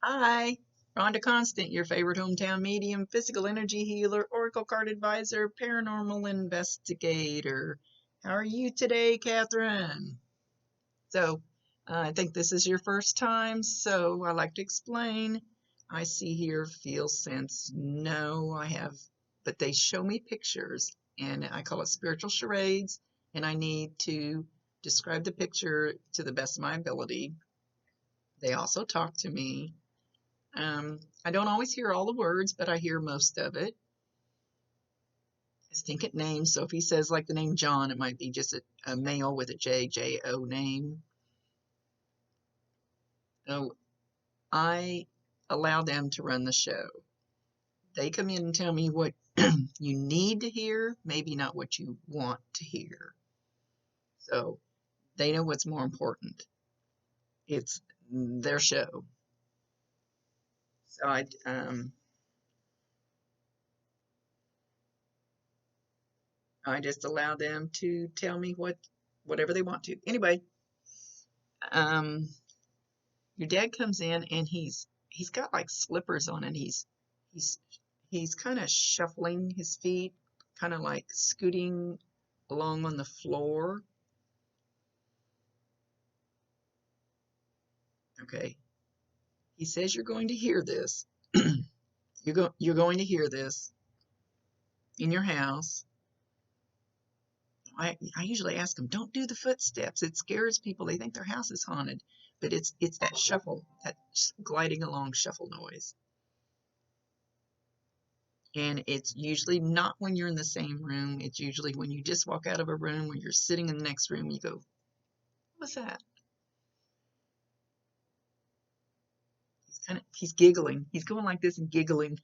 Hi, Rhonda Constant, your favorite hometown medium, physical energy healer, oracle card advisor, paranormal investigator. How are you today, Catherine? So, I think this is your first time, so I like to explain. I see here, feel, sense, know. I have, but they show me pictures, and I call it spiritual charades, and I need to describe the picture to the best of my ability. They also talk to me. I don't always hear all the words, but I hear most of it. Distinct names. So if he says like the name John, it might be just a male with a J-O name. So I allow them to run the show. They come in and tell me what you need to hear, maybe not what you want to hear. So they know what's more important. It's their show. So I just allow them to tell me whatever they want to. Anyway, um, your dad comes in and he's got like slippers on and he's he's kind of shuffling his feet, kind of like scooting along on the floor. Okay. He says you're going to hear this. You're going to hear this in your house. I usually ask them, don't do the footsteps. It scares people. They think their house is haunted. But it's that shuffle, that gliding along shuffle noise. And it's usually not when you're in the same room. It's usually when you just walk out of a room or you're sitting in the next room, you go, what's that? He's giggling. He's going like this and giggling.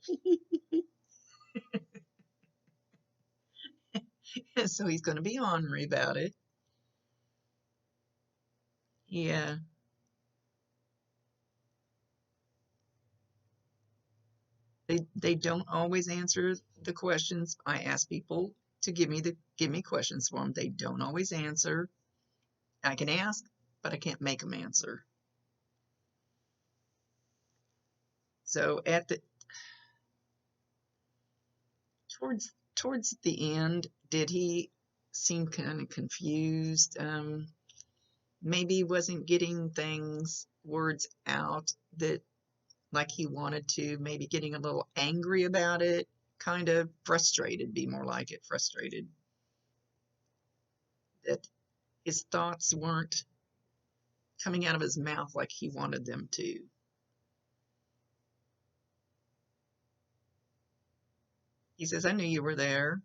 So he's going to be ornery about it. Yeah. They don't always answer the questions. I ask people to give me questions for them. They don't always answer. I can ask, but I can't make them answer. So at the towards the end, did he seem kind of confused? Maybe he wasn't getting words out that like he wanted to, maybe getting a little angry about it, kind of frustrated, be more like it, frustrated that his thoughts weren't coming out of his mouth like he wanted them to. He says, I knew you were there.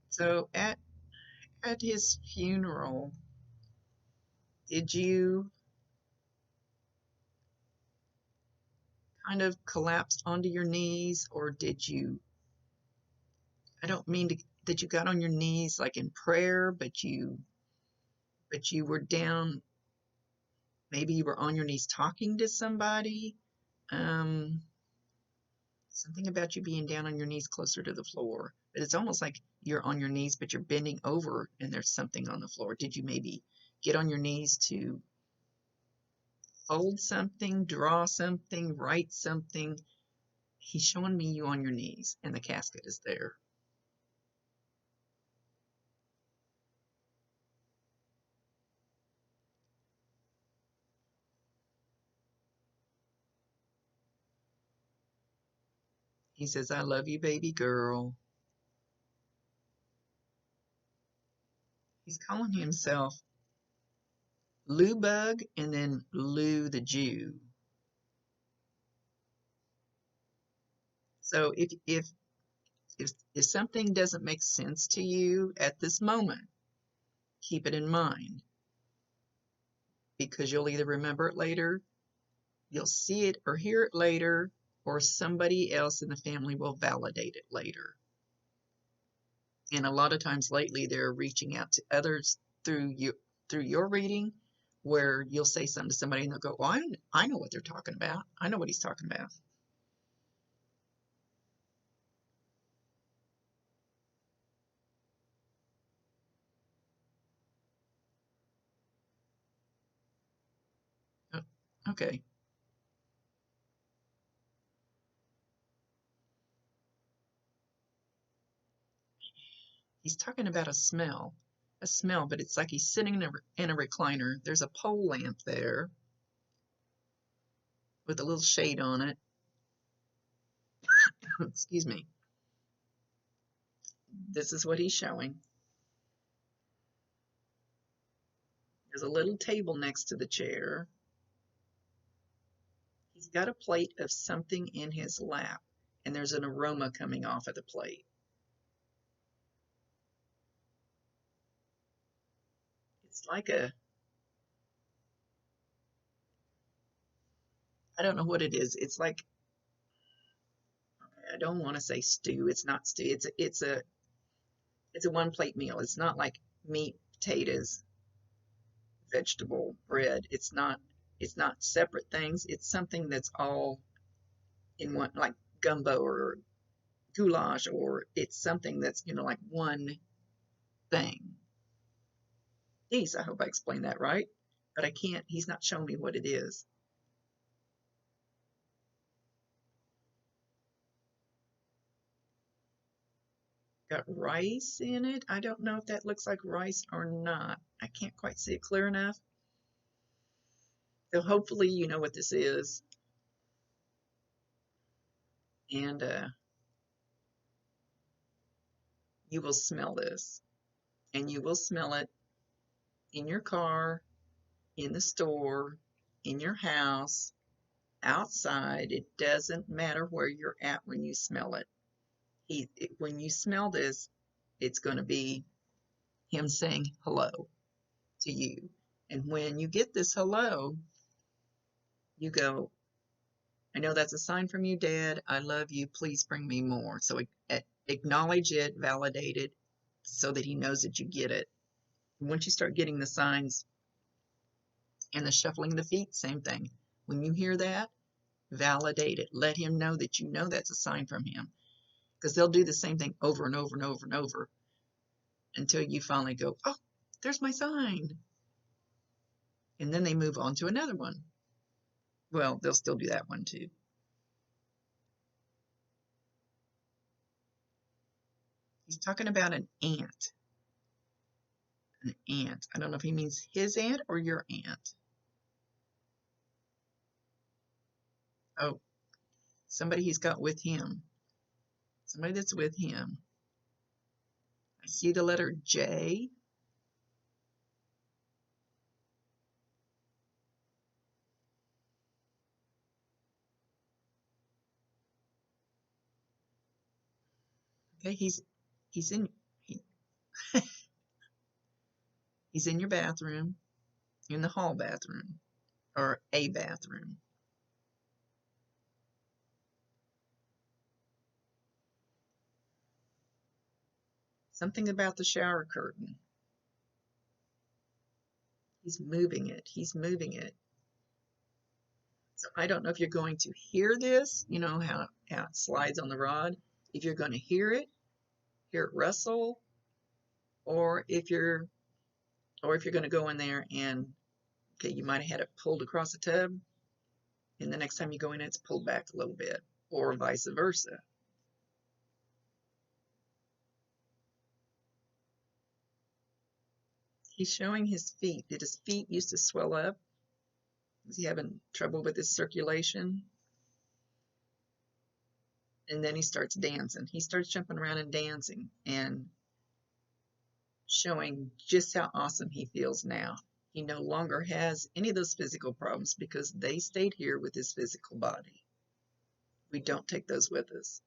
So at his funeral, did you kind of collapse onto your knees, or did you, I don't mean that you got on your knees like in prayer, but you were down, maybe you were on your knees talking to somebody. Um, Something about you being down on your knees closer to the floor. But it's almost like you're on your knees, but you're bending over and there's something on the floor. Did you maybe get on your knees to fold something, draw something, write something? He's showing me you on your knees and the casket is there. He says, I love you, baby girl. He's calling himself Lou Bug and then Lou the Jew. So if something doesn't make sense to you at this moment, keep it in mind because you'll either remember it later, you'll see it or hear it later, or somebody else in the family will validate it later. And a lot of times lately, they're reaching out to others through your reading, where you'll say something to somebody and they'll go, "Well, I know what they're talking about. I know what he's talking about." Okay. He's talking about a smell, but it's like he's sitting in a recliner. There's a pole lamp there with a little shade on it. Excuse me. This is what he's showing. There's a little table next to the chair. He's got a plate of something in his lap, and there's an aroma coming off of the plate. It's like I don't know what it is. It's like, I don't want to say stew. It's not stew. It's a one plate meal. It's not like meat, potatoes, vegetable, bread. It's not separate things. It's something that's all in one, like gumbo or goulash, or it's something that's, like one thing. Geez, I hope I explained that right. But I can't, he's not showing me what it is. Got rice in it. I don't know if that looks like rice or not. I can't quite see it clear enough. So hopefully you know what this is. And you will smell this. And you will smell it in your car, in the store, in your house, outside. It doesn't matter where you're at when you smell it. When you smell this, it's going to be him saying hello to you. And when you get this hello, you go, I know that's a sign from you, Dad. I love you. Please bring me more. So acknowledge it, validate it, so that he knows that you get it. Once you start getting the signs and the shuffling the feet, same thing. When you hear that, validate it. Let him know that you know that's a sign from him. Because they'll do the same thing over and over and over and over until you finally go, oh, there's my sign. And then they move on to another one. Well, they'll still do that one too. He's talking about an ant. An ant. I don't know if he means his aunt or your aunt. Oh, somebody he's got with him. Somebody that's with him. I see the letter J. Okay, he's in he, he's in your bathroom, in the hall bathroom, or a bathroom. Something about the shower curtain. He's moving it. He's moving it. So I don't know if you're going to hear this, how it slides on the rod. If you're going to hear it rustle, or if you're going to go in there and, okay, you might have had it pulled across the tub, and the next time you go in, it's pulled back a little bit, or vice versa. He's showing his feet. Did his feet used to swell up? Is he having trouble with his circulation? And then he starts dancing. He starts jumping around and dancing and showing just how awesome he feels now. He no longer has any of those physical problems because they stayed here with his physical body. We don't take those with us.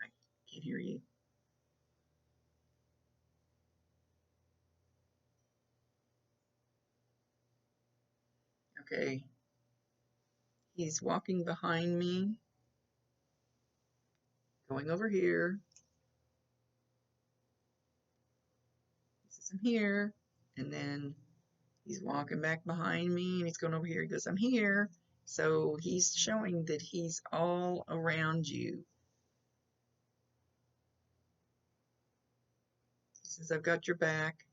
I can't hear you. Okay. He's walking behind me, going over here. He says, I'm here. And then he's walking back behind me and he's going over here. He goes, I'm here. So he's showing that he's all around you. says, I've got your back,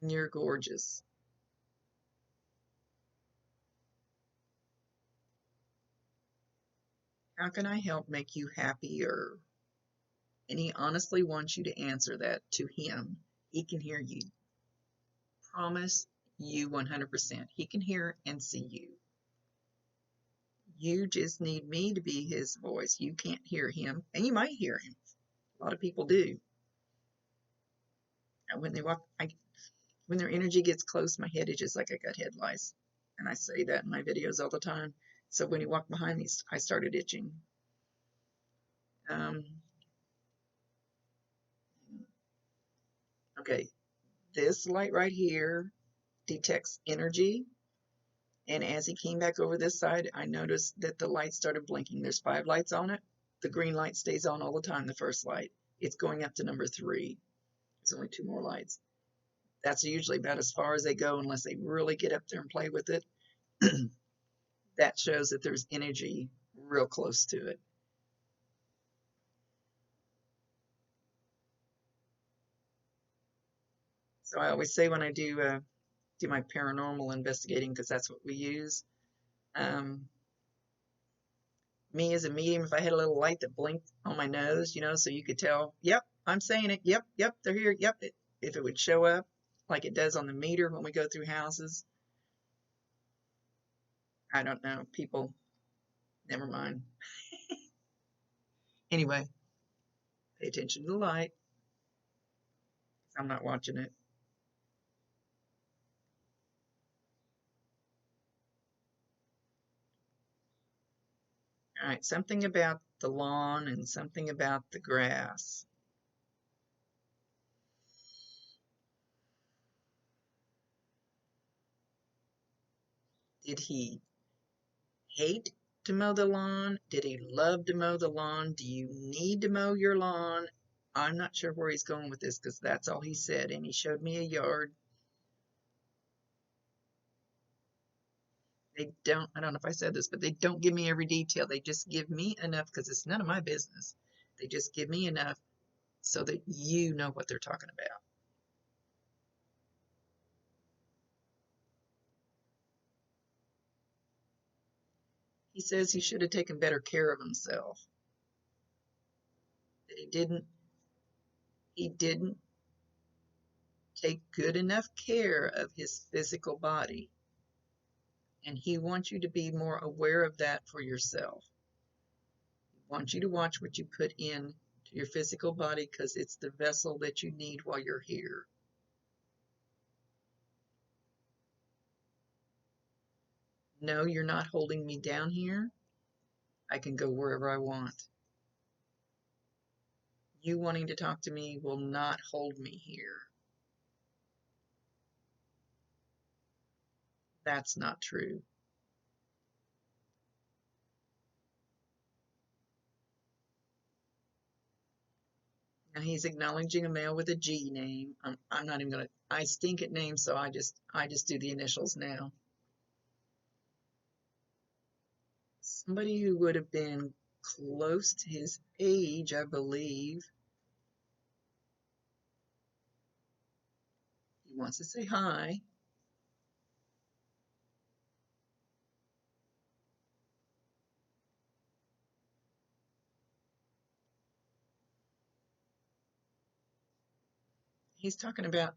and you're gorgeous. How can I help make you happier? And he honestly wants you to answer that to him. He can hear you. Promise you 100%. He can hear and see you. You just need me to be his voice. You can't hear him, and you might hear him. A lot of people do. And when they walk, when their energy gets close, my head is just like I got head lice. And I say that in my videos all the time. So when he walked behind me, I started itching. Okay, this light right here detects energy. And as he came back over this side, I noticed that the light started blinking. There's 5 lights on it. The green light stays on all the time, the first light. It's going up to number 3. There's only 2 more lights. That's usually about as far as they go unless they really get up there and play with it. That shows that there's energy real close to it. So I always say when I do my paranormal investigating, because that's what we use, me as a medium, if I had a little light that blinked on my nose, so you could tell, yep, I'm saying it, yep, they're here, yep, if it would show up like it does on the meter when we go through houses. I don't know, people, never mind. Anyway, pay attention to the light. I'm not watching it. All right, something about the lawn and something about the grass. Did he hate to mow the lawn? Did he love to mow the lawn? Do you need to mow your lawn? I'm not sure where he's going with this because that's all he said, and he showed me a yard. I don't know if I said this, but they don't give me every detail. They just give me enough because it's none of my business. They just give me enough so that you know what they're talking about. He says he should have taken better care of himself. That he didn't take good enough care of his physical body. And he wants you to be more aware of that for yourself. He wants you to watch what you put in to your physical body because it's the vessel that you need while you're here. No, you're not holding me down here. I can go wherever I want. You wanting to talk to me will not hold me here. That's not true. Now he's acknowledging a male with a G name. I'm not even gonna. I stink at names, so I just do the initials now. Somebody who would have been close to his age, I believe. He wants to say hi. He's talking about,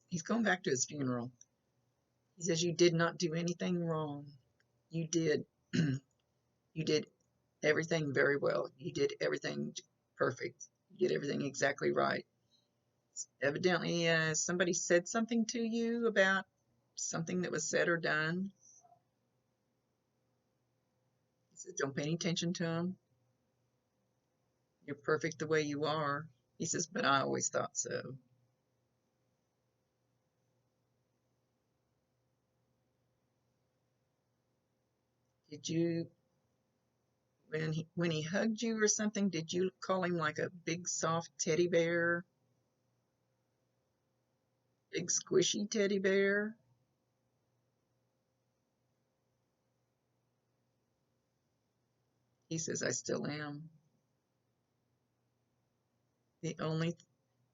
he's going back to his funeral. He says, you did not do anything wrong. You did. You did everything very well. You did everything perfect. You did everything exactly right. Evidently, somebody said something to you about something that was said or done. He says, don't pay any attention to them. You're perfect the way you are. He says, but I always thought so. Did you, when he hugged you or something, did you call him like a big soft teddy bear? Big squishy teddy bear? He says, I still am. The only,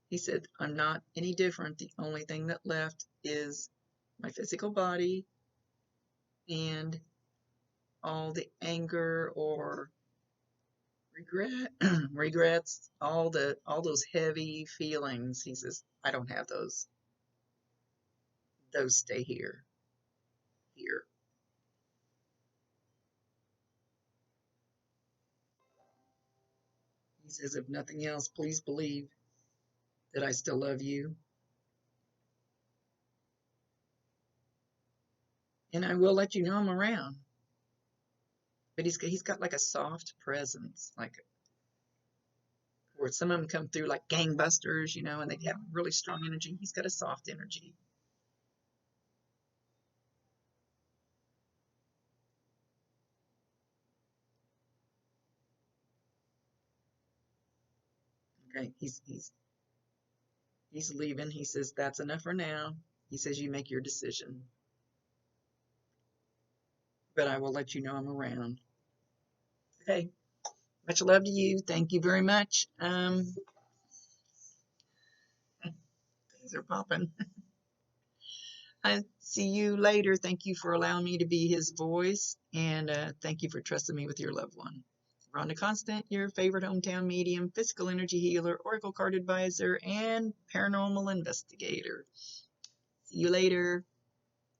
he said, I'm not any different. The only thing that left is my physical body and all the anger or regret, regrets, all those heavy feelings. He says, I don't have those. Those stay here. He says, if nothing else, please believe that I still love you, and I will let you know I'm around. But he's got like a soft presence, like where some of them come through like gangbusters, and they have really strong energy. He's got a soft energy. Okay, he's leaving. He says that's enough for now. He says you make your decision, but I will let you know I'm around. Okay, much love to you. Thank you very much. Things are popping. I see you later. Thank you for allowing me to be his voice, and thank you for trusting me with your loved one. Rhonda Constant, your favorite hometown medium, physical energy healer, oracle card advisor, and paranormal investigator. See you later.